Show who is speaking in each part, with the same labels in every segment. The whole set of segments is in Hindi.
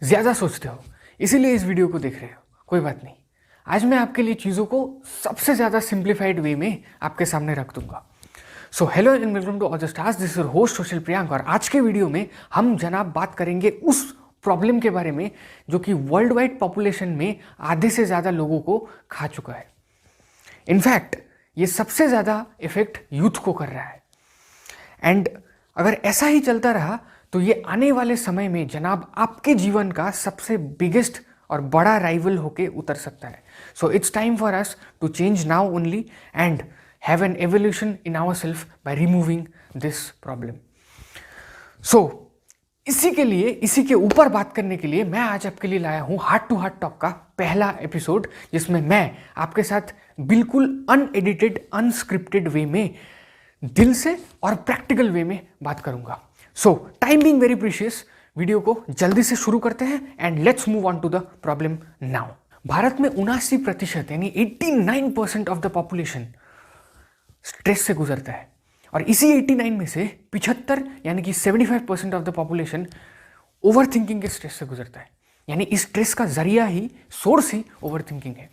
Speaker 1: ज़्यादा सोचते हो, इसीलिए इस वीडियो को देख रहे हो। कोई बात नहीं, आज मैं आपके लिए चीज़ों को सबसे ज़्यादा सिंप्लीफाइड वे में आपके सामने रख दूंगा। So hello and welcome to all the stars, this is your host social Priyank. और आज के वीडियो में हम जनाब बात करेंगे उस प्रॉब्लम के बारे में जो कि वर्ल्ड वाइड पॉपुलेशन में आधे से ज़्यादा लोगों को खा चुका है। इनफैक्ट ये सबसे ज़्यादा इफेक्ट यूथ को कर रहा है। एंड अगर ऐसा ही चलता रहा तो ये आने वाले समय में जनाब आपके जीवन का सबसे बिगेस्ट और बड़ा राइवल होके उतर सकता है। So it's time for us to change now only and have an evolution in our self by removing this problem. So इसी के ऊपर बात करने के लिए मैं आज आपके लिए लाया हूँ हार्ट टू हार्ट टॉक का पहला एपिसोड, जिसमें मैं आपके साथ बिल्कुल अनएडिटेड अनस्क्रिप्टेड वे में दिल से और प्रैक्टिकल वे में बात करूंगा। So time being very precious, video को जल्दी से शुरू करते हैं and let's move on to the problem now. Bharat में 79% यानी 89% ऑफ द पॉपुलेशन स्ट्रेस से गुजरता है, और इसी 89 में से 75 यानी कि 75% of the population over thinking के स्ट्रेस से गुजरता है। यानी इस स्ट्रेस का जरिया ही, सोर्स ही ओवर थिंकिंग है।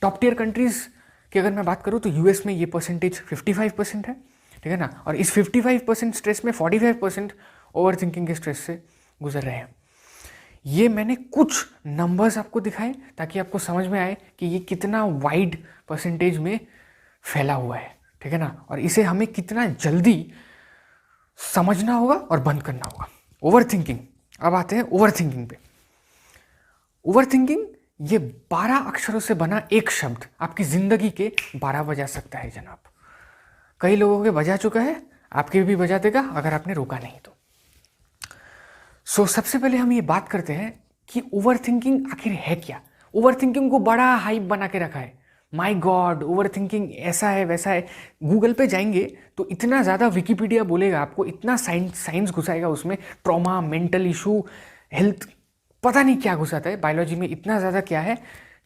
Speaker 1: टॉप टियर कंट्रीज की अगर मैं बात करूँ तो यूएस में ये परसेंटेज 55% है, ठीक है ना। और इस 55% स्ट्रेस में 45% ओवर थिंकिंग के स्ट्रेस से गुजर रहे हैं। ये मैंने कुछ नंबर्स आपको दिखाए ताकि आपको समझ में आए कि ये कितना वाइड परसेंटेज में फैला हुआ है, ठीक है ना। और इसे हमें कितना जल्दी समझना होगा और बंद करना होगा। ओवर थिंकिंग, अब आते हैं ओवर थिंकिंग पे। ओवर थिंकिंग ये 12 अक्षरों से बना एक शब्द आपकी जिंदगी के 12 बजा सकता है जनाब। कई लोगों के बजा चुका है, आपके भी बजा देगा अगर आपने रोका नहीं तो। सो सबसे पहले हम ये बात करते हैं कि ओवर थिंकिंग आखिर है क्या। ओवर थिंकिंग को बड़ा हाइप बना के रखा है। माय गॉड, ओवर थिंकिंग ऐसा है वैसा है। गूगल पे जाएंगे तो इतना ज़्यादा विकिपीडिया बोलेगा आपको, इतना साइंस घुसाएगा उसमें, ट्रॉमा, मेंटल इशू, हेल्थ, पता नहीं क्या घुसाता है, बायोलॉजी में इतना ज़्यादा क्या है,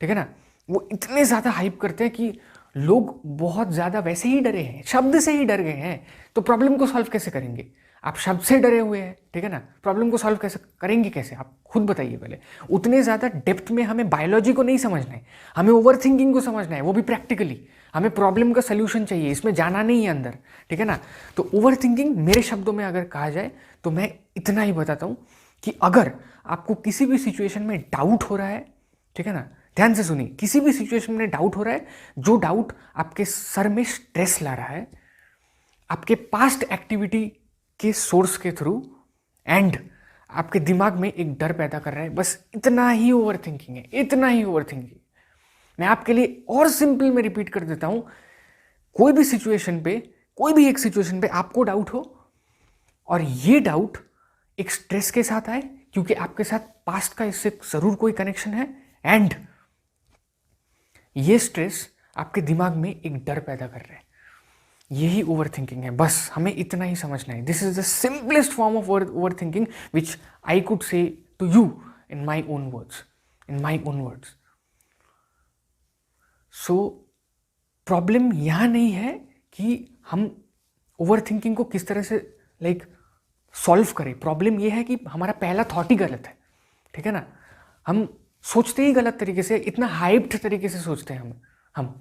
Speaker 1: ठीक है ना। वो इतने ज़्यादा हाइप करते हैं कि लोग बहुत ज़्यादा वैसे ही डरे हैं, शब्द से ही डर गए हैं। तो प्रॉब्लम को सॉल्व कैसे करेंगे? आप शब्द से डरे हुए हैं, ठीक है ना। प्रॉब्लम को सॉल्व कैसे करेंगे, कैसे, आप खुद बताइए पहले। उतने ज़्यादा डेप्थ में हमें बायोलॉजी को नहीं समझना है, हमें ओवर थिंकिंग को समझना है, वो भी प्रैक्टिकली। हमें प्रॉब्लम का सोल्यूशन चाहिए, इसमें जाना नहीं है अंदर, ठीक है ना। तो ओवर थिंकिंग मेरे शब्दों में अगर कहा जाए तो मैं इतना ही बताता हूँ कि अगर आपको किसी भी सिचुएशन में डाउट हो रहा है, ठीक है ना, ध्यान से सुनिए, किसी भी सिचुएशन में डाउट हो रहा है, जो डाउट आपके सर में स्ट्रेस ला रहा है, आपके पास्ट एक्टिविटी के सोर्स के थ्रू, एंड आपके दिमाग में एक डर पैदा कर रहा है, बस इतना ही ओवर थिंकिंग है, इतना ही ओवर थिंकिंग। मैं आपके लिए और सिंपल में रिपीट कर देता हूं, कोई भी सिचुएशन पे, कोई भी एक सिचुएशन पे आपको डाउट हो और ये डाउट एक स्ट्रेस के साथ आए क्योंकि आपके साथ पास्ट का इससे जरूर कोई कनेक्शन है, एंड ये स्ट्रेस आपके दिमाग में एक डर पैदा कर रहा है, यही ओवर थिंकिंग है। बस हमें इतना ही समझना है। This is the simplest form of over thinking which I could say to you in my own words. So problem यहां नहीं है कि हम ओवर थिंकिंग को किस तरह से सॉल्व करें। प्रॉब्लम यह है कि हमारा पहला थॉट ही गलत है, ठीक है ना। हम सोचते ही गलत तरीके से, इतना हाइप्ड तरीके से सोचते हैं हम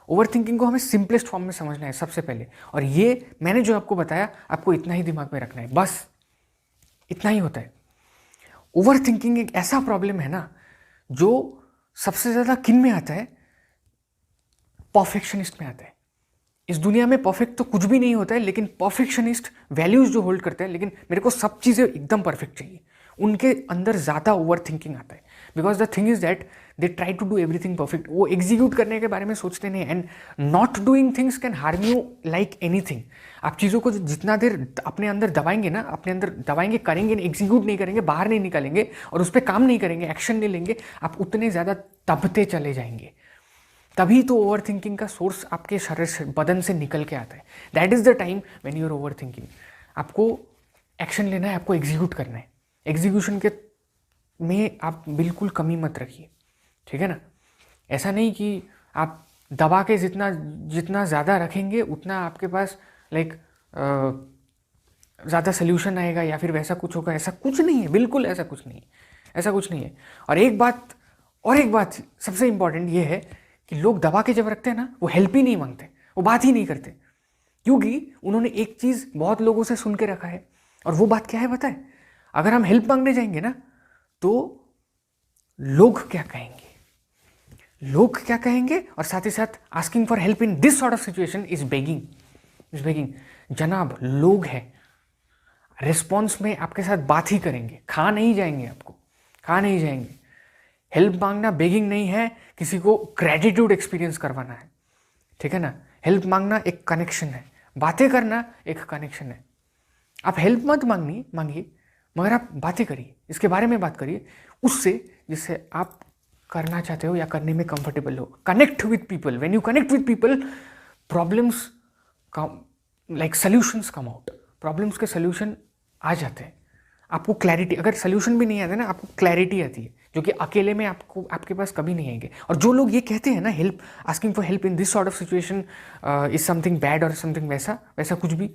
Speaker 1: ओवर थिंकिंग को हमें सिंपलेस्ट फॉर्म में समझना है सबसे पहले। और ये मैंने जो आपको बताया, आपको इतना ही दिमाग में रखना है, बस इतना ही होता है। ओवर थिंकिंग एक ऐसा प्रॉब्लम है ना जो सबसे ज़्यादा किन में आता है? परफेक्शनिस्ट में आता है। इस दुनिया में परफेक्ट तो कुछ भी नहीं होता है, लेकिन परफेक्शनिस्ट वैल्यूज जो होल्ड करते हैं, लेकिन मेरे को सब चीज़ें एकदम परफेक्ट चाहिए, उनके अंदर ज़्यादा ओवर थिंकिंग आता है। Because the thing is that they try to do everything perfect. वो एग्जीक्यूट करने के बारे में सोचते नहीं, and not doing things can harm you like anything. आप चीज़ों को जितना देर अपने अंदर दबाएंगे ना, अपने अंदर दबाएंगे, करेंगे, एग्जीक्यूट नहीं करेंगे, बाहर नहीं निकालेंगे और उस पर काम नहीं करेंगे, एक्शन नहीं लेंगे, आप उतने ज़्यादा दबते चले जाएंगे। तभी तो ओवर थिंकिंग का सोर्स आपके शरीर से, बदन से निकल के आता है। That is the time when you are over thinking. आपको एक्शन लेना है, आपको एग्जीक्यूट करना है। एग्जीक्यूशन के में आप बिल्कुल कमी मत रखिए, ठीक है ना। ऐसा नहीं कि आप दबा के जितना ज़्यादा रखेंगे उतना आपके पास ज़्यादा सोल्यूशन आएगा या फिर वैसा कुछ होगा, ऐसा कुछ नहीं है, बिल्कुल ऐसा कुछ नहीं है। ऐसा कुछ नहीं है। और एक बात सबसे इंपॉर्टेंट ये है कि लोग दबा के जब रखते हैं ना, वो हेल्प ही नहीं मांगते, वो बात ही नहीं करते, क्योंकि उन्होंने एक चीज़ बहुत लोगों से सुन के रखा है। और वो बात क्या है पता है? अगर हम हेल्प मांगने जाएंगे ना, तो लोग क्या कहेंगे, और साथ ही साथ asking for help in this sort of situation is begging. जनाब, लोग हैं, रिस्पॉन्स में आपके साथ बात ही करेंगे, खा नहीं जाएंगे। हेल्प मांगना बेगिंग नहीं है, किसी को ग्रेटिट्यूड एक्सपीरियंस करवाना है, ठीक है ना। हेल्प मांगना एक कनेक्शन है, बातें करना एक कनेक्शन है। आप हेल्प मत मांगिए, मगर आप बातें करिए, इसके बारे में बात करिए उससे जिससे आप करना चाहते हो या करने में कंफर्टेबल हो। Connect with people, when you connect with people, problems like solutions come out, problems के सॉल्यूशन आ जाते हैं। आपको क्लैरिटी, अगर सॉल्यूशन भी नहीं आता ना, आपको क्लैरिटी आती है, जो कि अकेले में आपके पास कभी नहीं आएंगे। और जो लोग ये कहते हैं ना, help, asking for help in this sort of situation is something bad और समथिंग वैसा कुछ भी,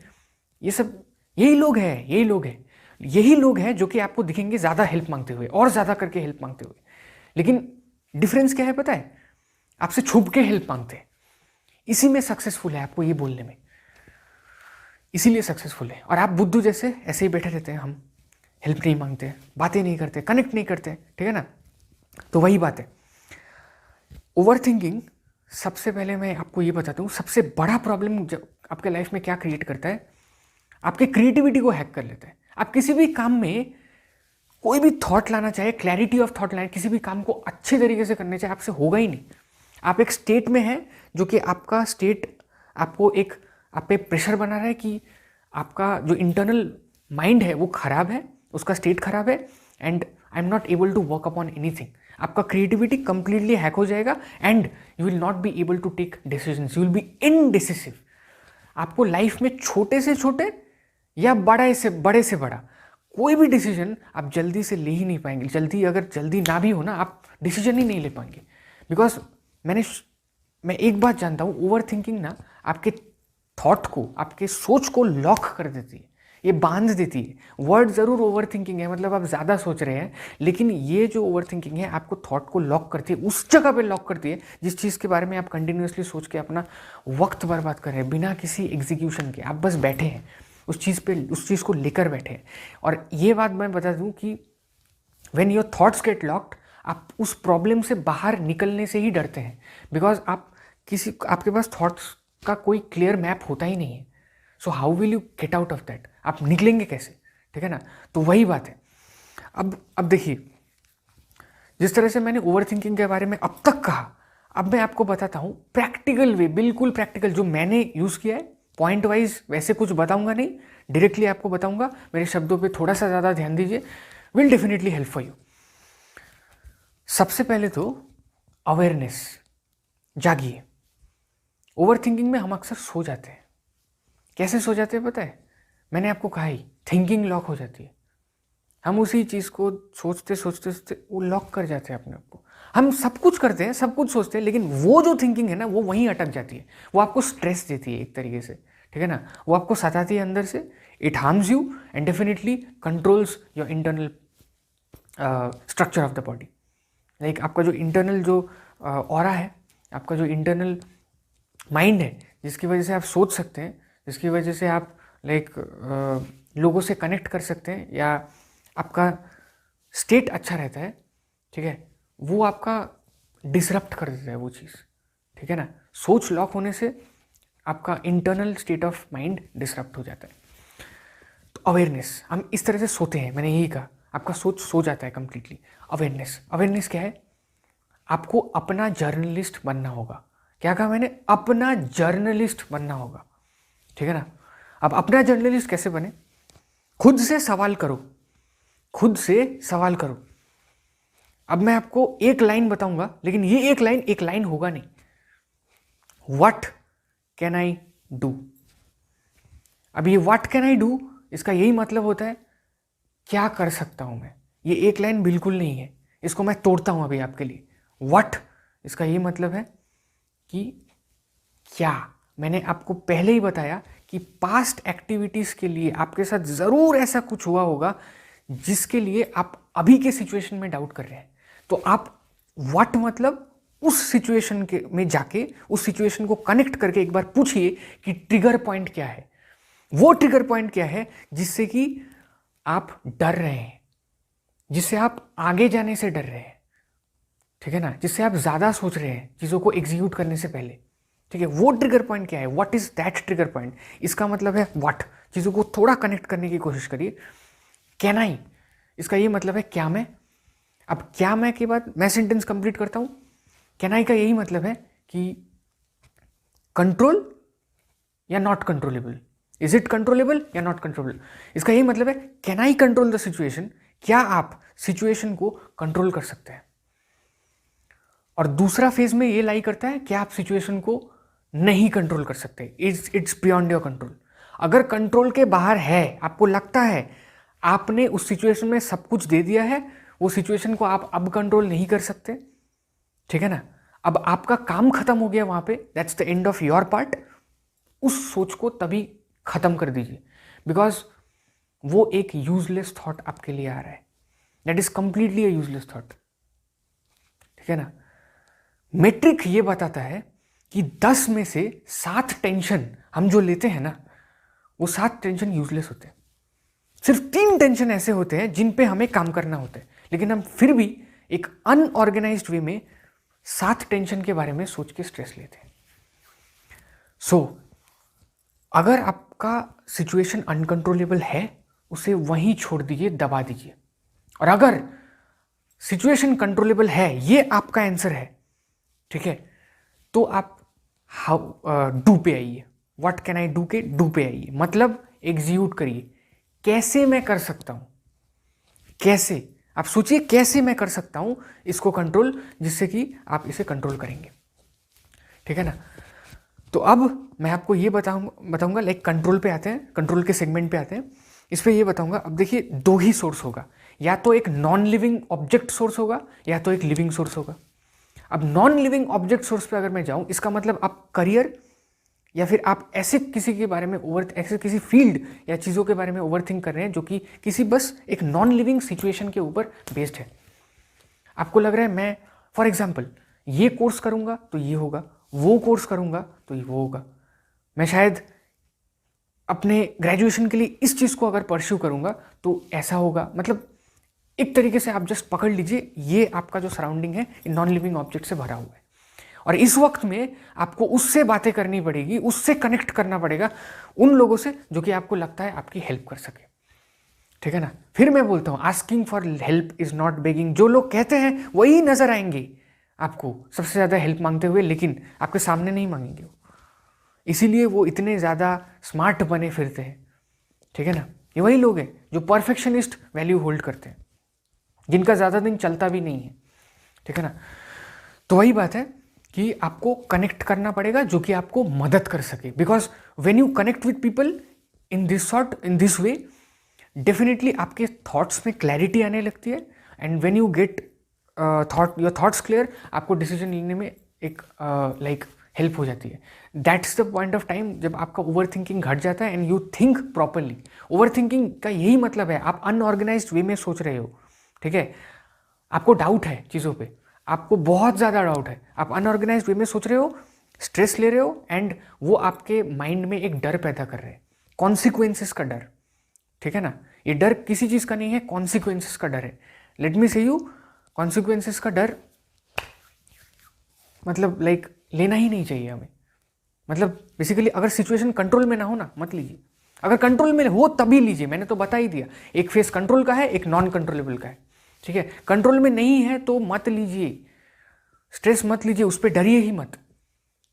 Speaker 1: ये सब यही लोग हैं जो कि आपको दिखेंगे ज़्यादा हेल्प मांगते हुए और ज़्यादा करके हेल्प मांगते हुए। लेकिन डिफरेंस क्या है पता है? आपसे छुप के हेल्प मांगते हैं, इसी में सक्सेसफुल है, आपको ये बोलने में, इसीलिए सक्सेसफुल है। और आप बुद्धू जैसे ऐसे ही बैठे रहते हैं, हम हेल्प नहीं मांगते, बातें नहीं करते, कनेक्ट नहीं करते, ठीक है ना। तो वही बात है, ओवर थिंकिंग। सबसे पहले मैं आपको ये बताता हूँ, सबसे बड़ा प्रॉब्लम जब आपके लाइफ में क्या क्रिएट करता है, आपके क्रिएटिविटी को हैक कर लेता है। आप किसी भी काम में कोई भी थॉट लाना चाहे, क्लैरिटी ऑफ थॉट लाए, किसी भी काम को अच्छे तरीके से करने चाहे, आपसे होगा ही नहीं। आप एक स्टेट में हैं जो कि आपका स्टेट आपको एक आप पे प्रेशर बना रहा है कि आपका जो इंटरनल माइंड है वो खराब है, उसका स्टेट खराब है, and I am not able to work upon anything. आपका क्रिएटिविटी कंप्लीटली हैक हो जाएगा and you will not be able to take decisions, you will be indecisive. आपको लाइफ में छोटे से छोटे या बड़े से बड़ा कोई भी डिसीजन आप जल्दी से ले ही नहीं पाएंगे। अगर जल्दी ना भी हो ना, आप डिसीजन ही नहीं ले पाएंगे। बिकॉज मैं एक बात जानता हूँ, ओवर थिंकिंग ना आपके थॉट को, आपके सोच को लॉक कर देती है, ये बांध देती है। वर्ड ज़रूर ओवर थिंकिंग है, मतलब आप ज़्यादा सोच रहे हैं, लेकिन ये जो ओवर थिंकिंग है आपको थॉट को लॉक करती है, उस जगह पे लॉक करती है जिस चीज़ के बारे में आप कंटिन्यूसली सोच के अपना वक्त बर्बाद कर रहे हैं बिना किसी एग्जीक्यूशन के। आप बस बैठे हैं उस चीज़ को लेकर बैठे हैं। और ये बात मैं बता दूं कि when your thoughts get locked, आप उस प्रॉब्लम से बाहर निकलने से ही डरते हैं। बिकॉज आपके पास थॉट्स का कोई क्लियर मैप होता ही नहीं है। So how will you get out of that? आप निकलेंगे कैसे? ठीक है ना। तो वही बात है। अब देखिए, जिस तरह से मैंने ओवर थिंकिंग के बारे में अब तक कहा, अब मैं आपको बताता हूँ प्रैक्टिकल वे, बिल्कुल प्रैक्टिकल, जो मैंने यूज़ किया है। पॉइंट वाइज वैसे कुछ बताऊंगा नहीं, डायरेक्टली आपको बताऊंगा। मेरे शब्दों पे थोड़ा सा ज़्यादा ध्यान दीजिए, will definitely help for you. सबसे पहले तो अवेयरनेस, जागिए। ओवर थिंकिंग में हम अक्सर सो जाते हैं। कैसे सो जाते हैं पता है? मैंने आपको कहा ही, थिंकिंग लॉक हो जाती है। हम उसी चीज़ को सोचते सोचते वो लॉक कर जाते हैं अपने आप को। हम सब कुछ करते हैं, सब कुछ सोचते हैं, लेकिन वो जो थिंकिंग है ना, वो वहीं अटक जाती है। वो आपको स्ट्रेस देती है एक तरीके से, ठीक है ना। वो आपको सताती है अंदर से। It harms you and definitely controls your internal structure of the body. Like आपका जो इंटरनल जो ऑरा है, आपका जो इंटरनल माइंड है, जिसकी वजह से आप सोच सकते हैं, जिसकी वजह से आप लोगों से कनेक्ट कर सकते हैं, या आपका स्टेट अच्छा रहता है, ठीक है, वो आपका डिसरप्ट कर देता है वो चीज़, ठीक है ना। सोच लॉक होने से आपका internal state of mind disrupt हो जाता है। तो अवेयरनेस, हम इस तरह से सोते हैं, मैंने यही कहा, आपका सोच सो जाता है कंप्लीटली। अवेयरनेस क्या है? आपको अपना जर्नलिस्ट बनना होगा। क्या कहा मैंने? अपना जर्नलिस्ट बनना होगा, ठीक है ना। अब अपना जर्नलिस्ट कैसे बने? खुद से सवाल करो, खुद से सवाल करो। अब मैं आपको एक लाइन बताऊंगा, लेकिन ये एक लाइन होगा नहीं। What can I do? अब ये व्हाट कैन आई डू, इसका यही मतलब होता है क्या कर सकता हूं मैं। ये एक लाइन बिल्कुल नहीं है, इसको मैं तोड़ता हूं अभी आपके लिए। व्हाट, इसका यही मतलब है कि क्या। मैंने आपको पहले ही बताया कि पास्ट एक्टिविटीज़ के लिए आपके साथ ज़रूर ऐसा कुछ हुआ होगा जिसके लिए आप अभी के सिचुएशन में डाउट कर रहे हैं, तो आप व्हाट मतलब उस सिचुएशन के में जाके उस सिचुएशन को कनेक्ट करके एक बार पूछिए कि ट्रिगर पॉइंट क्या है, वो ट्रिगर पॉइंट क्या है जिससे कि आप डर रहे हैं, जिससे आप आगे जाने से डर रहे हैं, ठीक है ना, जिससे आप ज़्यादा सोच रहे हैं चीज़ों को एग्जीक्यूट करने से पहले, ठीक है, वो ट्रिगर पॉइंट क्या है, what is that trigger point. इसका मतलब है व्हाट, चीज़ों को थोड़ा कनेक्ट करने की कोशिश करिए। कैन आई, इसका ये मतलब है क्या मैं। अब क्या मैं के बाद मैं सेंटेंस कंप्लीट करता हूँ। कैन आई का यही मतलब है कि कंट्रोल या not controllable, is it controllable या नॉट कंट्रोलेबल। इसका यही मतलब है can I control the situation, क्या आप सिचुएशन को कंट्रोल कर सकते हैं। और दूसरा फेज में ये लाई करता है कि आप सिचुएशन को नहीं कंट्रोल कर सकते, इट्स बियॉन्ड योर कंट्रोल। अगर कंट्रोल के बाहर है, आपको लगता है आपने उस सिचुएशन में सब कुछ दे दिया है, वो सिचुएशन को आप अब कंट्रोल नहीं कर सकते, ठीक है ना, अब आपका काम खत्म हो गया वहां पे, that's the end of your part, उस सोच को तभी खत्म कर दीजिए, बिकॉज वो एक यूजलेस थॉट आपके लिए आ रहा है, that is completely a useless thought, ठीक है ना। मेट्रिक ये बताता है कि 10 में से 7 टेंशन हम जो लेते हैं ना, वो 7 टेंशन यूजलेस होते हैं। सिर्फ 3 टेंशन ऐसे होते हैं जिन पे हमें काम करना होता है, लेकिन हम फिर भी एक अनऑर्गेनाइज्ड वे में 7 टेंशन के बारे में सोच के स्ट्रेस लेते हैं। सो अगर आपका सिचुएशन अनकंट्रोलेबल है, उसे वहीं छोड़ दीजिए, दबा दीजिए। और अगर सिचुएशन कंट्रोलेबल है, ये आपका आंसर है, ठीक है, तो आप डू पे आइए। व्हाट कैन आई डू के डू पे आइए, मतलब एग्जीक्यूट करिए। कैसे मैं कर सकता हूं, कैसे, आप सोचिए कैसे मैं कर सकता हूं इसको कंट्रोल, जिससे कि आप इसे कंट्रोल करेंगे, ठीक है ना। तो अब मैं आपको ये बताऊंगा लाइक कंट्रोल पे आते हैं, कंट्रोल के सेगमेंट पे आते हैं। इस पे ये बताऊंगा। अब देखिए 2 ही सोर्स होगा, या तो एक नॉन लिविंग ऑब्जेक्ट सोर्स होगा या तो एक लिविंग सोर्स होगा। अब नॉन लिविंग ऑब्जेक्ट सोर्स पे अगर मैं जाऊं, इसका मतलब आप करियर या फिर आप ऐसे किसी के बारे में ऐसे किसी फील्ड या चीज़ों के बारे में ओवरथिंक कर रहे हैं जो कि किसी बस एक नॉन लिविंग सिचुएशन के ऊपर बेस्ड है। आपको लग रहा है मैं फॉर एग्जाम्पल ये कोर्स करूंगा तो ये होगा, वो कोर्स करूंगा तो वो होगा, मैं शायद अपने ग्रेजुएशन के लिए इस चीज़ को अगर परस्यू करूंगा तो ऐसा होगा। मतलब एक तरीके से आप जस्ट पकड़ लीजिए, ये आपका जो सराउंडिंग है नॉन लिविंग ऑब्जेक्ट से भरा हुआ है, और इस वक्त में आपको उससे बातें करनी पड़ेगी, उससे कनेक्ट करना पड़ेगा, उन लोगों से जो कि आपको लगता है आपकी हेल्प कर सके, ठीक है ना। फिर मैं बोलता हूँ asking for help is not begging. जो लोग कहते हैं वही नजर आएंगे आपको सबसे ज़्यादा हेल्प मांगते हुए, लेकिन आपके सामने नहीं मांगेंगे वो, इसीलिए वो इतने ज़्यादा स्मार्ट बने फिरते हैं, ठीक है ना। ये वही लोग हैं जो परफेक्शनिस्ट वैल्यू होल्ड करते हैं, जिनका ज़्यादा दिन चलता भी नहीं है, ठीक है ना। तो वही बात है कि आपको कनेक्ट करना पड़ेगा जो कि आपको मदद कर सके, because when you connect with people in this way, definitely आपके थॉट्स में क्लैरिटी आने लगती है, and when you get your thoughts clear, आपको डिसीजन लेने में एक लाइक हेल्प हो जाती है। That's the point of time जब आपका ओवर थिंकिंग घट जाता है and you think properly. Over thinking का यही मतलब है आप अनऑर्गेनाइज्ड वे में सोच रहे हो, ठीक है, आपको डाउट है चीज़ों पे, आपको बहुत ज़्यादा डाउट है, आप अनऑर्गेनाइज्ड वे में सोच रहे हो, स्ट्रेस ले रहे हो, एंड वो आपके माइंड में एक डर पैदा कर रहे हैं, कॉन्सिक्वेंसेस का डर, ठीक है ना। ये डर किसी चीज़ का नहीं है, कॉन्सिक्वेंसेस का डर है। लेट मी से यू, कॉन्सिक्वेंसेस का डर मतलब लाइक लेना ही नहीं चाहिए हमें। मतलब बेसिकली अगर सिचुएशन कंट्रोल में ना हो ना, मत लीजिए, अगर कंट्रोल में हो तभी लीजिए। मैंने तो बता ही दिया, एक फेस कंट्रोल का है, एक नॉन कंट्रोलेबल का है, ठीक है। कंट्रोल में नहीं है तो मत लीजिए, स्ट्रेस मत लीजिए, उस पर डरिए ही मत,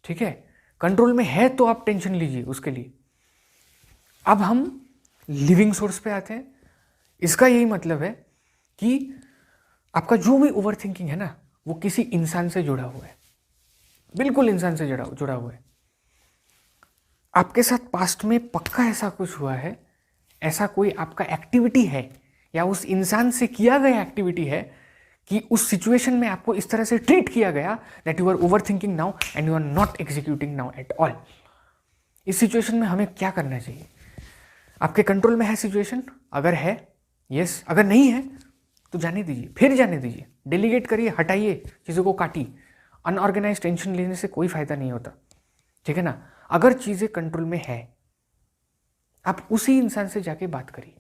Speaker 1: ठीक है। कंट्रोल में है तो आप टेंशन लीजिए उसके लिए। अब हम लिविंग सोर्स पे आते हैं। इसका यही मतलब है कि आपका जो भी ओवर थिंकिंग है ना, वो किसी इंसान से जुड़ा हुआ है, बिल्कुल इंसान से जुड़ा हुआ है। आपके साथ पास्ट में पक्का ऐसा कुछ हुआ है, ऐसा कोई आपका एक्टिविटी है या उस इंसान से किया गया एक्टिविटी है कि उस सिचुएशन में आपको इस तरह से ट्रीट किया गया that you are over thinking now and you are not executing now at all. इस सिचुएशन में हमें क्या करना चाहिए? आपके कंट्रोल में है सिचुएशन? अगर है यस, अगर नहीं है तो जाने दीजिए, फिर जाने दीजिए, डेलीगेट करिए, हटाइए, चीज़ों को काटिए। अनऑर्गेनाइज टेंशन लेने से कोई फायदा नहीं होता, ठीक है ना। अगर चीज़ें कंट्रोल में है, आप उसी इंसान से जाके बात करिए,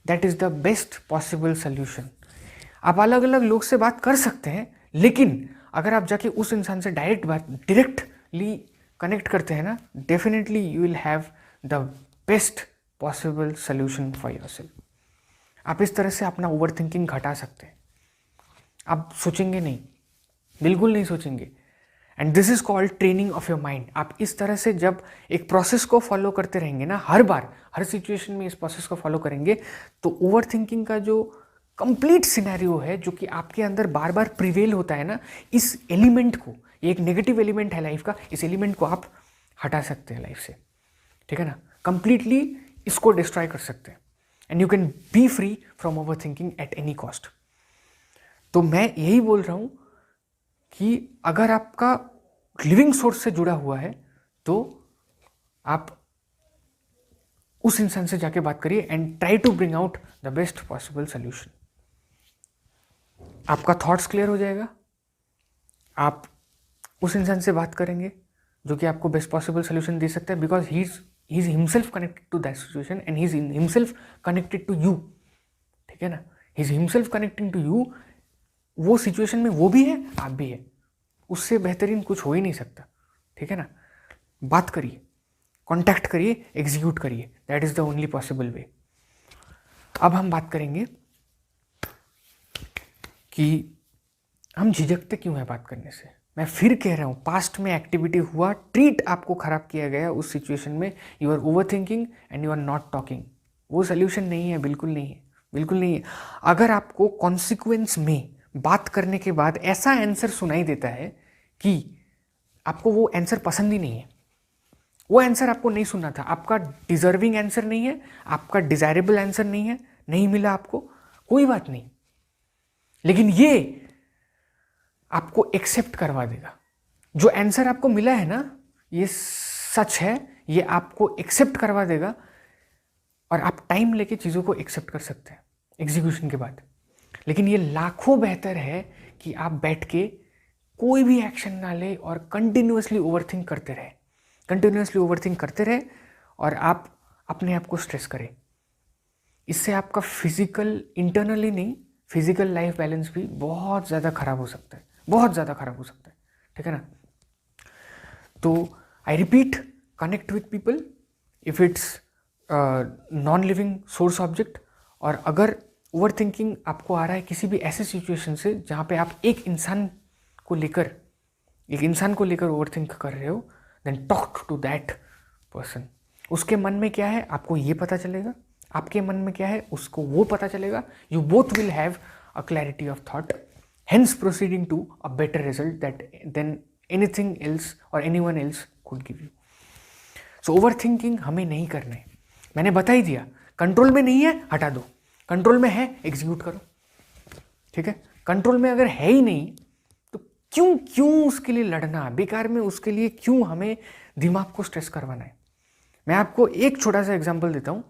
Speaker 1: that is the best possible solution. आप अलग अलग लोग से बात कर सकते हैं, लेकिन अगर आप जाके उस इंसान से डायरेक्टली कनेक्ट करते हैं ना, definitely you will have the best possible solution for yourself. आप इस तरह से अपना ओवर थिंकिंग घटा सकते हैं। आप सोचेंगे नहीं, बिल्कुल नहीं सोचेंगे, and this is called training of your mind. आप इस तरह से जब एक प्रोसेस को फॉलो करते रहेंगे ना, हर बार हर सिचुएशन में इस प्रोसेस को फॉलो करेंगे, तो ओवर थिंकिंग का जो कंप्लीट सिनेरियो है, जो कि आपके अंदर बार बार प्रिवेल होता है ना, इस एलिमेंट को, ये एक नेगेटिव एलिमेंट है लाइफ का, इस एलिमेंट को आप हटा सकते हैं लाइफ से, ठीक है ना। कंप्लीटली इसको डिस्ट्रॉय कर सकते हैं, and you can be free from over thinking at any cost. तो मैं यही बोल रहा हूँ कि अगर आपका लिविंग सोर्स से जुड़ा हुआ है तो आप उस इंसान से जाके बात करिए and try to bring out the best possible solution. आपका थॉट्स क्लियर हो जाएगा, आप उस इंसान से बात करेंगे जो कि आपको बेस्ट पॉसिबल सोल्यूशन दे सकता है, because he is himself connected to that situation and he is himself connected to you, ठीक है ना। He is himself connecting to you, वो सिचुएशन में वो भी है, आप भी है, उससे बेहतरीन कुछ हो ही नहीं सकता, ठीक है ना। बात करिए, कॉन्टैक्ट करिए, एग्जीक्यूट करिए, that is the only possible way. अब हम बात करेंगे कि हम झिझकते क्यों हैं बात करने से। मैं फिर कह रहा हूँ, पास्ट में एक्टिविटी हुआ, ट्रीट आपको खराब किया गया उस सिचुएशन में, you are over thinking and you are not talking, वो सोल्यूशन नहीं है, बिल्कुल नहीं है, बिल्कुल नहीं है। अगर आपको कॉन्सिक्वेंस में बात करने के बाद ऐसा आंसर सुनाई देता है कि आपको वो आंसर पसंद ही नहीं है, वो आंसर आपको नहीं सुनना था, आपका डिजर्विंग आंसर नहीं है, आपका डिजायरेबल आंसर नहीं है, नहीं मिला आपको, कोई बात नहीं, लेकिन ये आपको एक्सेप्ट करवा देगा। जो आंसर आपको मिला है ना, ये सच है, ये आपको एक्सेप्ट करवा देगा और आप टाइम लेके चीज़ों को एक्सेप्ट कर सकते हैं एग्जीक्यूशन के बाद। लेकिन ये लाखों बेहतर है कि आप बैठ के कोई भी एक्शन ना ले और कंटिन्यूअसली ओवरथिंक करते रहे, कंटिन्यूअसली ओवरथिंक करते रहे और आप अपने आप को स्ट्रेस करें। इससे आपका फिजिकल, इंटरनली नहीं, फिजिकल लाइफ बैलेंस भी बहुत ज़्यादा खराब हो सकता है, बहुत ज़्यादा खराब हो सकता है, ठीक है ना। तो I repeat, connect with people if it's non living source object. और अगर ओवर थिंकिंग आपको आ रहा है किसी भी ऐसे सिचुएशन से जहाँ पे आप एक इंसान को लेकर ओवर थिंक कर रहे हो, then talk to that person. उसके मन में क्या है आपको ये पता चलेगा, आपके मन में क्या है उसको वो पता चलेगा, you both will have a clarity of thought, hence proceeding to a better result then anything else और anyone else could give you. So overthinking हमें नहीं करना है, मैंने बता ही दिया। कंट्रोल में नहीं है, हटा दो, कंट्रोल में है, एग्जीक्यूट करो, ठीक है। कंट्रोल में अगर है ही नहीं तो क्यों उसके लिए लड़ना बेकार में, उसके लिए क्यों हमें दिमाग को स्ट्रेस करवाना है। मैं आपको एक छोटा सा एग्जांपल देता हूँ,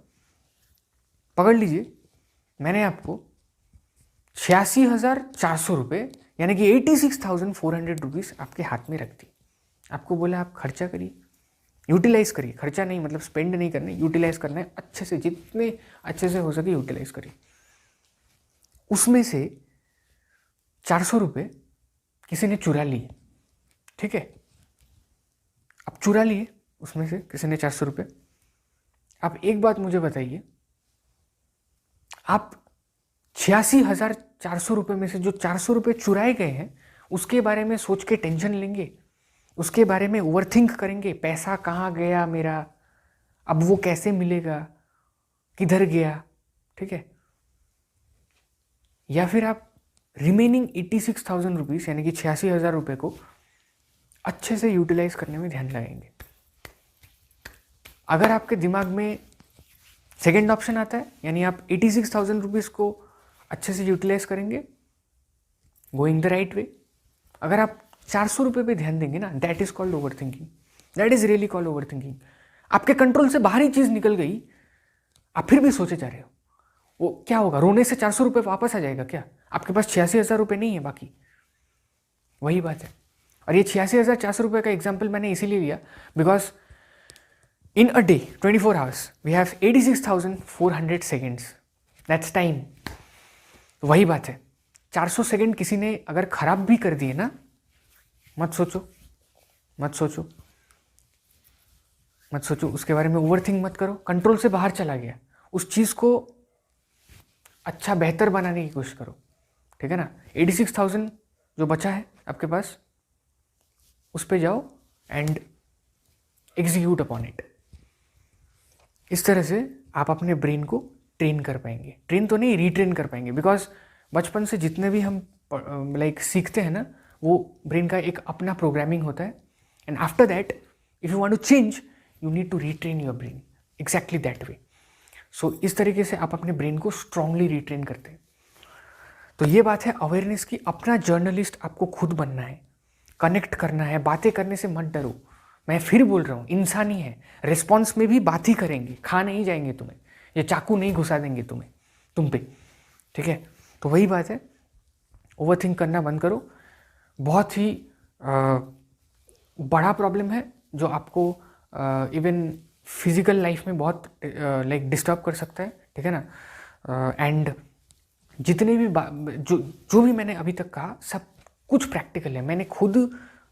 Speaker 1: पकड़ लीजिए, मैंने आपको 86,400 रुपये यानी कि 86,400 रुपीज़ आपके हाथ में रख दी, आपको बोला आप खर्चा करिए, यूटिलाइज करिए, खर्चा नहीं मतलब स्पेंड नहीं करना है, यूटिलाइज करना है अच्छे से, जितने अच्छे से हो सके यूटिलाइज करिए। उसमें से 400 रुपये किसी ने चुरा लिए, ठीक है, अब चुरा लिए उसमें से किसी ने 400 रुपये। आप एक बात मुझे बताइए, आप 86,400 रुपये में से जो 400 रुपये चुराए गए हैं उसके बारे में सोच के टेंशन लेंगे, उसके बारे में ओवरथिंक करेंगे, पैसा कहाँ गया मेरा, अब वो कैसे मिलेगा, किधर गया, ठीक है। या फिर आप रिमेनिंग 86,000 रुपीज़ यानी कि 86,000 रुपये को अच्छे से यूटिलाइज करने में ध्यान लगाएंगे। अगर आपके दिमाग में सेकेंड ऑप्शन आता है यानी आप 86,000 रुपीज़ को अच्छे से यूटिलाइज करेंगे, गोइंग द राइट वे। अगर आप 400 रुपये पे ध्यान देंगे ना, that is called over thinking, that is really called over thinking. आपके कंट्रोल से बाहर ही चीज़ निकल गई, आप फिर भी सोचे जा रहे हो, वो क्या होगा, रोने से 400 रुपये वापस आ जाएगा क्या? आपके पास 86,000 रुपये नहीं है बाकी, वही बात है। और ये 86,400 रुपये का एग्जाम्पल मैंने इसीलिए लिया because in a day 24 hours we have 86,400 seconds, that's time. वही बात है, 400 सेकेंड किसी ने अगर खराब भी कर दिए ना, मत सोचो मत सोचो मत सोचो उसके बारे में, ओवर थिंक मत करो, कंट्रोल से बाहर चला गया, उस चीज़ को अच्छा बेहतर बनाने की कोशिश करो, ठीक है ना। 86,000 जो बचा है आपके पास, उस पे जाओ एंड एग्जीक्यूट अपॉन इट। इस तरह से आप अपने ब्रेन को ट्रेन कर पाएंगे, ट्रेन तो नहीं रीट्रेन कर पाएंगे, बिकॉज बचपन से जितने भी हम सीखते हैं ना, वो ब्रेन का एक अपना प्रोग्रामिंग होता है, and after that if you want to change you need to retrain your brain exactly that way. So इस तरीके से आप अपने ब्रेन को स्ट्रांगली रीट्रेन करते हैं। तो ये बात है अवेयरनेस की, अपना जर्नलिस्ट आपको खुद बनना है, कनेक्ट करना है, बातें करने से मत डरो। मैं फिर बोल रहा हूँ, इंसान ही है, रिस्पॉन्स में भी बात ही करेंगे, खा नहीं जाएंगे तुम्हें, ये चाकू नहीं घुसा देंगे तुम पे, ठीक है। तो वही बात है, ओवर थिंक करना बंद करो। बहुत ही बड़ा प्रॉब्लम है जो आपको इवन फिजिकल लाइफ में बहुत डिस्टर्ब कर सकता है, ठीक है ना। एंड जितने भी जो भी मैंने अभी तक कहा सब कुछ प्रैक्टिकल है, मैंने खुद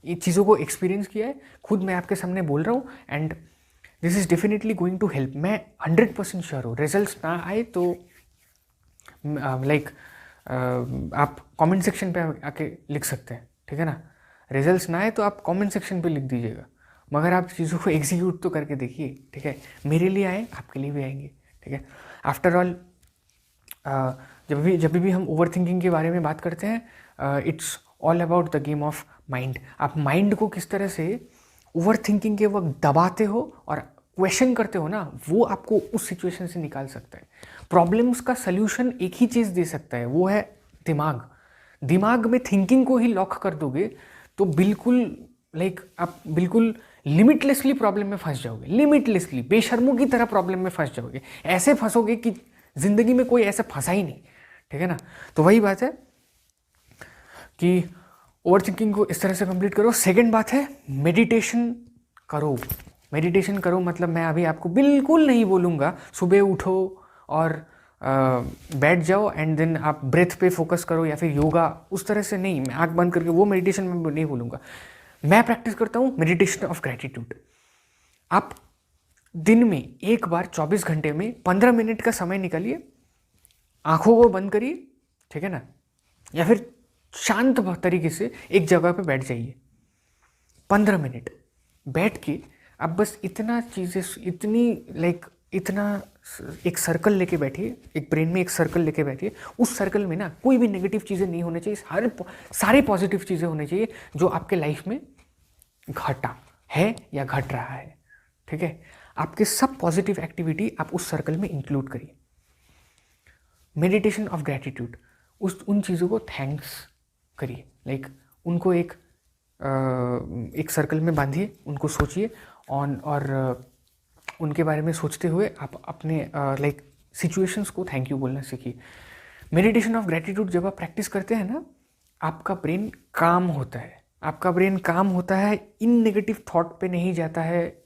Speaker 1: ये चीज़ों को एक्सपीरियंस किया है, खुद मैं आपके सामने बोल रहा हूँ, and this is definitely going to help. मैं 100% श्योर हूँ, रिजल्ट्स ना आए तो आप कमेंट सेक्शन पे आके लिख सकते हैं, ठीक है ना। रिजल्ट्स ना आए तो आप कमेंट सेक्शन पे लिख दीजिएगा, मगर आप चीज़ों को एग्जीक्यूट तो करके देखिए, ठीक है। मेरे लिए आए, आपके लिए भी आएंगे, ठीक है। आफ्टर ऑल जब भी हम ओवर थिंकिंग के बारे में बात करते हैं, it's all about the game of mind. आप माइंड को किस तरह से ओवर थिंकिंग के वक्त दबाते हो और क्वेश्चन करते हो ना, वो आपको उस सिचुएशन से निकाल सकता है। प्रॉब्लम्स का सल्यूशन एक ही चीज़ दे सकता है, वो है दिमाग। दिमाग में थिंकिंग को ही लॉक कर दोगे तो बिल्कुल आप बिल्कुल लिमिटलेसली प्रॉब्लम में फंस जाओगे, लिमिटलेसली बेशर्मों की तरह प्रॉब्लम में फंस जाओगे, ऐसे फंसोगे कि जिंदगी में कोई ऐसा फंसा ही नहीं, ठीक है ना। तो वही बात है कि ओवर थिंकिंग को इस तरह से कंप्लीट करो। सेकंड बात है मेडिटेशन करो। मेडिटेशन करो मतलब मैं अभी आपको बिल्कुल नहीं बोलूँगा सुबह उठो और बैठ जाओ एंड देन आप ब्रेथ पे फोकस करो या फिर योगा, उस तरह से नहीं, मैं आँख बंद करके वो मेडिटेशन में नहीं बोलूँगा। मैं प्रैक्टिस करता हूँ मेडिटेशन ऑफ ग्रैटिट्यूड। आप दिन में एक बार 24 घंटे में 15 मिनट का समय निकालिए, आंखों को बंद करिए, ठीक है ना, या फिर शांत तरीके से एक जगह पे बैठ जाइए। 15 मिनट बैठ के आप बस इतना चीज़ें इतना एक सर्कल लेके बैठिए, एक ब्रेन में एक सर्कल लेके बैठिए। उस सर्कल में ना कोई भी नेगेटिव चीज़ें नहीं होनी चाहिए, सारे पॉजिटिव चीज़ें होनी चाहिए जो आपके लाइफ में घटा है या घट रहा है, ठीक है। आपके सब पॉजिटिव एक्टिविटी आप उस सर्कल में इंक्लूड करिए। मेडिटेशन ऑफ ग्रैटिट्यूड, उन चीज़ों को थैंक्स करिए, उनको एक सर्कल में बांधिए, उनको सोचिए और उनके बारे में सोचते हुए आप अपने सिचुएशंस को थैंक यू बोलना सीखिए। मेडिटेशन ऑफ ग्रैटिट्यूड जब आप प्रैक्टिस करते हैं ना, आपका ब्रेन काम होता है, आपका ब्रेन काम होता है, इन नेगेटिव थॉट पे नहीं जाता है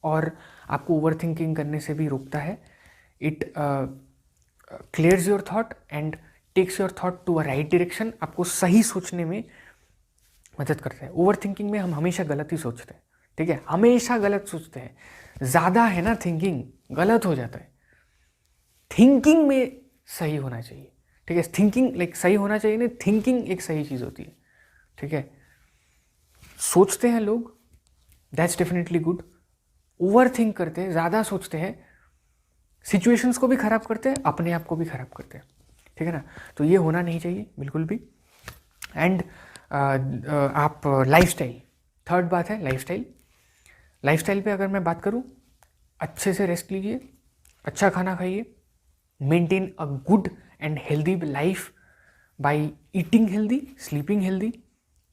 Speaker 1: और आपको ओवर थिंकिंग करने से भी रोकता है। It clears your thought and takes your thought to a right direction, आपको सही सोचने में मदद करता है। ओवर थिंकिंग में हम हमेशा गलत ही सोचते हैं, ठीक है, हमेशा गलत सोचते हैं। ज़्यादा है ना थिंकिंग, गलत हो जाता है। थिंकिंग में सही होना चाहिए, ठीक है। थिंकिंग सही होना चाहिए नहीं, थिंकिंग एक सही चीज़ होती है, ठीक है। सोचते हैं लोग, that's definitely good. Over think करते हैं, ज़्यादा सोचते हैं, सिचुएशंस को भी ख़राब करते हैं, अपने आप को भी ख़राब करते हैं, ठीक है ना। तो ये होना नहीं चाहिए बिल्कुल भी। एंड आप लाइफस्टाइल, थर्ड बात है लाइफस्टाइल। लाइफस्टाइल पे अगर मैं बात करूँ, अच्छे से रेस्ट लीजिए, अच्छा खाना खाइए, maintain a good and healthy life by eating healthy, sleeping healthy,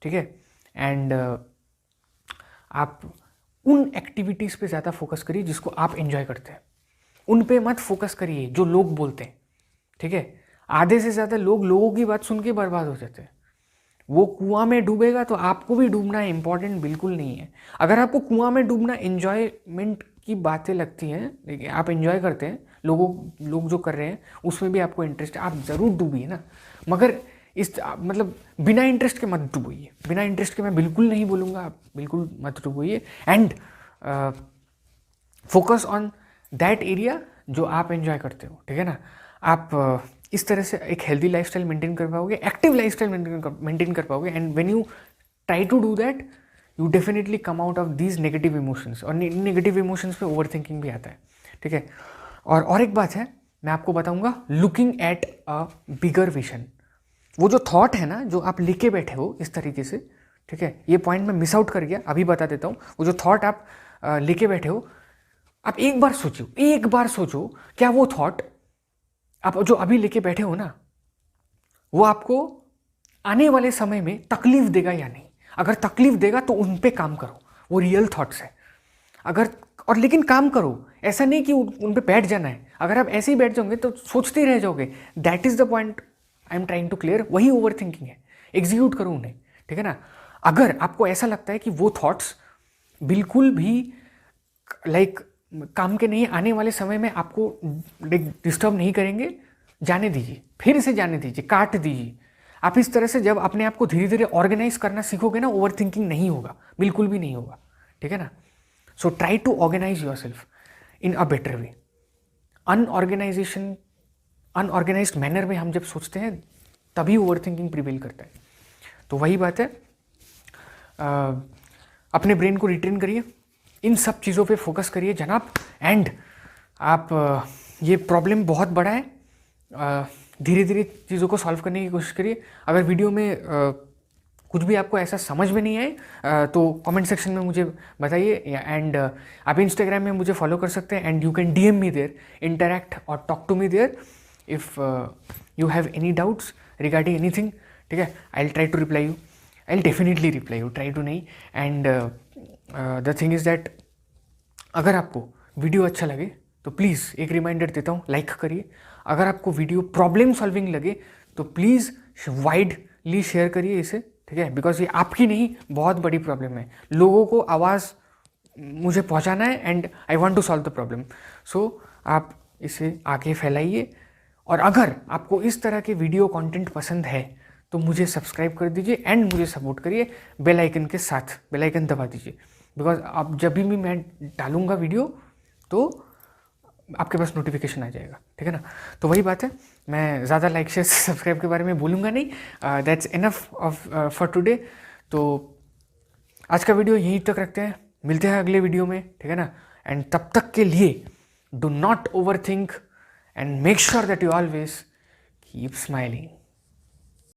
Speaker 1: ठीक है। एंड आप उन एक्टिविटीज़ पे ज़्यादा फोकस करिए जिसको आप एंजॉय करते हैं, उन पे मत फोकस करिए जो लोग बोलते हैं, ठीक है, आधे से ज़्यादा लोगों की बात सुन के बर्बाद हो जाते हैं। वो कुआं में डूबेगा तो आपको भी डूबना इम्पॉर्टेंट बिल्कुल नहीं है। अगर आपको कुआं में डूबना एन्जॉयमेंट की बातें लगती हैं, देखिए आप एंजॉय करते हैं, लोग जो कर रहे हैं उसमें भी आपको इंटरेस्ट है, आप ज़रूर डूबिए ना, मगर मतलब बिना इंटरेस्ट के मत डूबिए। बिना इंटरेस्ट के मैं बिल्कुल नहीं बोलूँगा, आप बिल्कुल मत डूबिए। And focus on that area जो आप एंजॉय करते हो, ठीक है ना। आप इस तरह से एक हेल्दी लाइफस्टाइल मेंटेन कर पाओगे, एक्टिव लाइफस्टाइल मेंटेन कर पाओगे। And when you try to do that, you definitely come out of these negative emotions. और नेगेटिव इमोशंस पे ओवर थिंकिंग भी आता है, ठीक है। और एक बात है, मैं आपको बताऊंगा, looking at a bigger vision. वो जो थॉट है ना, जो आप लिखे बैठे हो इस तरीके से, ठीक है, ये पॉइंट मैं मिस आउट कर गया, अभी बता देता हूँ। वो जो थॉट आप लिखे बैठे हो, आप एक बार सोचो क्या वो थॉट आप जो अभी लेके बैठे हो ना, वो आपको आने वाले समय में तकलीफ देगा या नहीं। अगर तकलीफ देगा तो उन पे काम करो, वो रियल थॉट्स है। लेकिन काम करो, ऐसा नहीं कि उन पे बैठ जाना है। अगर आप ऐसे ही बैठ जाओगे तो सोचते ही रह जाओगे। That is the point I am trying to clear, वही ओवर थिंकिंग है। एग्जीक्यूट करो उन्हें, ठीक है ना। अगर आपको ऐसा लगता है कि वो थॉट्स बिल्कुल भी काम के नहीं, आने वाले समय में आपको डिस्टर्ब नहीं करेंगे, जाने दीजिए, फिर से जाने दीजिए, काट दीजिए। आप इस तरह से जब अपने आप को धीरे धीरे ऑर्गेनाइज करना सीखोगे ना, ओवर थिंकिंग नहीं होगा, बिल्कुल भी नहीं होगा, ठीक है ना। So try to organise yourself in a better way. Unorganised manner में हम जब सोचते हैं तभी ओवर थिंकिंग प्रिवेल करता है। तो वही बात है, अपने ब्रेन को रिट्रेन करिए, इन सब चीज़ों पे फोकस करिए जनाब। एंड आप ये प्रॉब्लम बहुत बड़ा है, धीरे धीरे चीज़ों को सॉल्व करने की कोशिश करिए। अगर वीडियो में कुछ भी आपको ऐसा समझ में नहीं आए तो कमेंट सेक्शन में मुझे बताइए। एंड आप इंस्टाग्राम में मुझे फॉलो कर सकते हैं, and you can DM me there, interact और talk to me there if you have any doubts regarding anything, ठीक है। I will try to reply you, I will definitely reply you, try to नहीं। And the thing is that अगर आपको वीडियो अच्छा लगे तो प्लीज़ एक रिमाइंडर देता हूँ, लाइक करिए। अगर आपको वीडियो प्रॉब्लम सॉल्विंग लगे तो प्लीज़ वाइडली शेयर करिए इसे, ठीक है। बिकॉज ये आपकी नहीं, बहुत बड़ी प्रॉब्लम है, लोगों को आवाज़ मुझे पहुँचाना है, and I want to solve the problem. So आप इसे आगे फैलाइए। और अगर आपको इस तरह के वीडियो कंटेंट पसंद है तो मुझे सब्सक्राइब कर दीजिए एंड मुझे सपोर्ट करिए बेल आइकन के साथ, बेल आइकन दबा दीजिए। बिकॉज अब जब भी मैं डालूंगा वीडियो तो आपके पास नोटिफिकेशन आ जाएगा, ठीक है ना। तो वही बात है, मैं ज़्यादा लाइक शेयर सब्सक्राइब के बारे में बोलूँगा नहीं। That's enough for today. तो आज का वीडियो यहीं तक रखते हैं, मिलते हैं अगले वीडियो में, ठीक है ना। एंड तब तक के लिए do not over think and make sure that you always keep smiling.